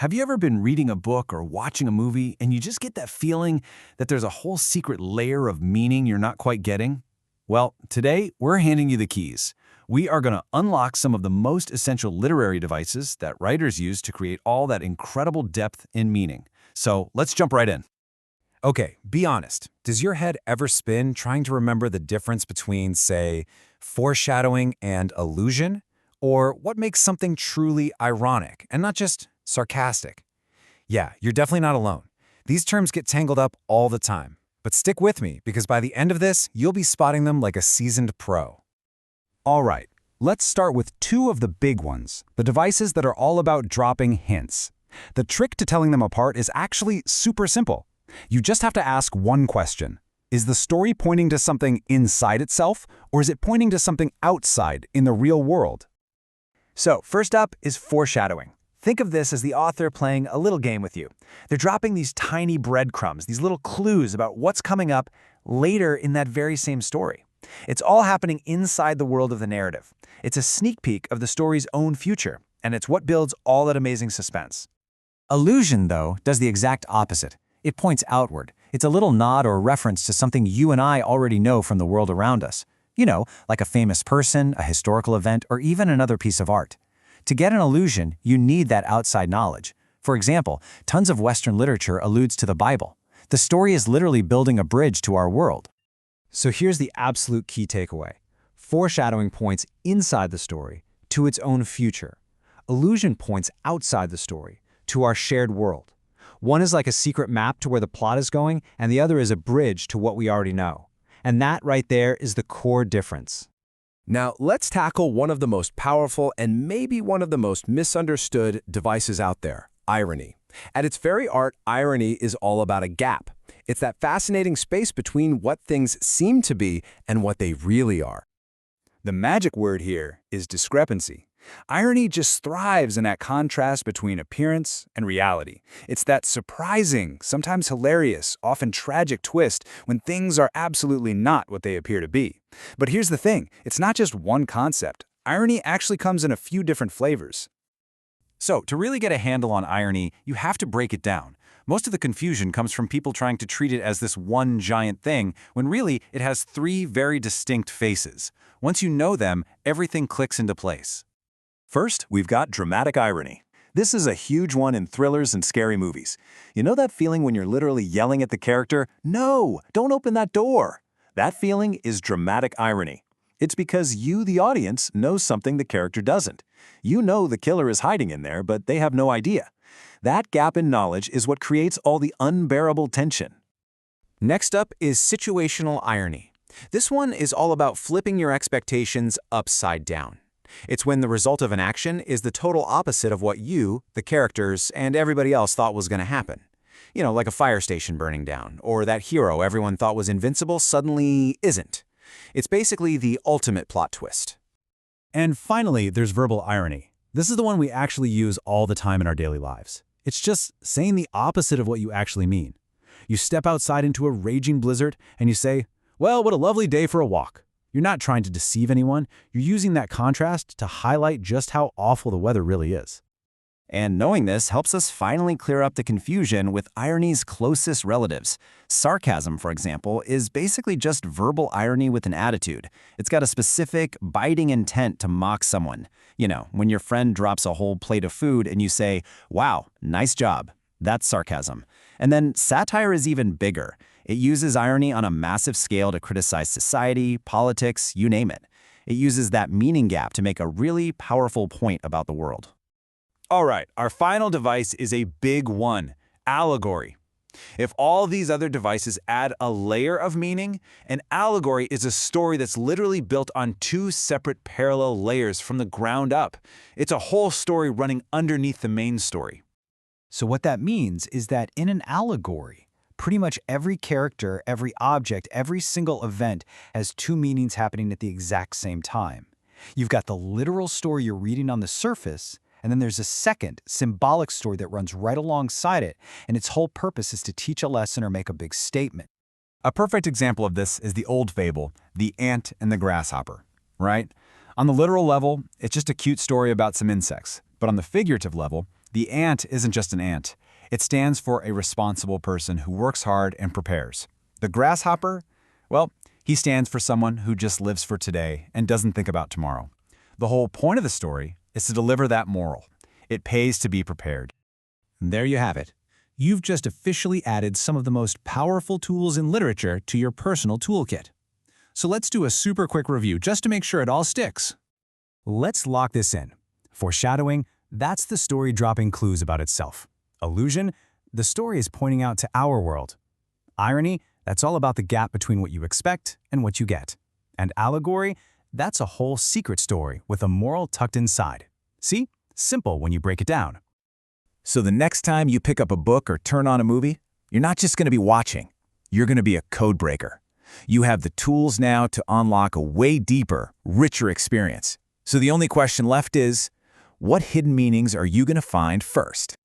Have you ever been reading a book or watching a movie and you just get that feeling that there's a whole secret layer of meaning you're not quite getting? Well, today we're handing you the keys. We are going to unlock some of the most essential literary devices that writers use to create all that incredible depth and meaning. So let's jump right in. Okay, be honest. Does your head ever spin trying to remember the difference between, say, foreshadowing and allusion? Or what makes something truly ironic and not just sarcastic? Yeah, you're definitely not alone. These terms get tangled up all the time. But stick with me, because by the end of this, you'll be spotting them like a seasoned pro. All right, let's start with two of the big ones, the devices that are all about dropping hints. The trick to telling them apart is actually super simple. You just have to ask one question. Is the story pointing to something inside itself, or is it pointing to something outside in the real world? So, first up is foreshadowing. Think of this as the author playing a little game with you. They're dropping these tiny breadcrumbs, these little clues about what's coming up later in that very same story. It's all happening inside the world of the narrative. It's a sneak peek of the story's own future, and it's what builds all that amazing suspense. Allusion, though, does the exact opposite. It points outward. It's a little nod or reference to something you and I already know from the world around us. You know, like a famous person, a historical event, or even another piece of art. To get an allusion, you need that outside knowledge. For example, tons of Western literature alludes to the Bible. The story is literally building a bridge to our world. So here's the absolute key takeaway. Foreshadowing points inside the story to its own future. Allusion points outside the story to our shared world. One is like a secret map to where the plot is going, and the other is a bridge to what we already know. And that right there is the core difference. Now, let's tackle one of the most powerful and maybe one of the most misunderstood devices out there, irony. At its very heart, irony is all about a gap. It's that fascinating space between what things seem to be and what they really are. The magic word here is discrepancy. Irony just thrives in that contrast between appearance and reality. It's that surprising, sometimes hilarious, often tragic twist when things are absolutely not what they appear to be. But here's the thing, it's not just one concept. Irony actually comes in a few different flavors. So, to really get a handle on irony, you have to break it down. Most of the confusion comes from people trying to treat it as this one giant thing, when really it has three very distinct faces. Once you know them, everything clicks into place. First, we've got dramatic irony. This is a huge one in thrillers and scary movies. You know that feeling when you're literally yelling at the character, "No, don't open that door"? That feeling is dramatic irony. It's because you, the audience, know something the character doesn't. You know the killer is hiding in there, but they have no idea. That gap in knowledge is what creates all the unbearable tension. Next up is situational irony. This one is all about flipping your expectations upside down. It's when the result of an action is the total opposite of what you, the characters, and everybody else thought was going to happen. You know, like a fire station burning down, or that hero everyone thought was invincible suddenly isn't. It's basically the ultimate plot twist. And finally, there's verbal irony. This is the one we actually use all the time in our daily lives. It's just saying the opposite of what you actually mean. You step outside into a raging blizzard and you say, "Well, what a lovely day for a walk." You're not trying to deceive anyone. You're using that contrast to highlight just how awful the weather really is. And knowing this helps us finally clear up the confusion with irony's closest relatives. Sarcasm, for example, is basically just verbal irony with an attitude. It's got a specific, biting intent to mock someone. You know, when your friend drops a whole plate of food and you say, "Wow, nice job." That's sarcasm. And then satire is even bigger. It uses irony on a massive scale to criticize society, politics, you name it. It uses that meaning gap to make a really powerful point about the world. All right, our final device is a big one, allegory. If all these other devices add a layer of meaning, an allegory is a story that's literally built on two separate parallel layers from the ground up. It's a whole story running underneath the main story. So what that means is that in an allegory, pretty much every character, every object, every single event has two meanings happening at the exact same time. You've got the literal story you're reading on the surface, and then there's a second, symbolic story that runs right alongside it, and its whole purpose is to teach a lesson or make a big statement. A perfect example of this is the old fable, The Ant and the Grasshopper, right? On the literal level, it's just a cute story about some insects, but on the figurative level, The ant isn't just an ant. It stands for a responsible person who works hard and prepares. The grasshopper, well, he stands for someone who just lives for today and doesn't think about tomorrow. The whole point of the story is to deliver that moral. It pays to be prepared. And there you have it. You've just officially added some of the most powerful tools in literature to your personal toolkit. So let's do a super quick review just to make sure it all sticks. Let's lock this in. Foreshadowing, that's the story dropping clues about itself. Allusion, the story is pointing out to our world. Irony, that's all about the gap between what you expect and what you get. And allegory, that's a whole secret story with a moral tucked inside. See? Simple when you break it down. So the next time you pick up a book or turn on a movie, you're not just going to be watching. You're going to be a code breaker. You have the tools now to unlock a way deeper, richer experience. So the only question left is, what hidden meanings are you going to find first?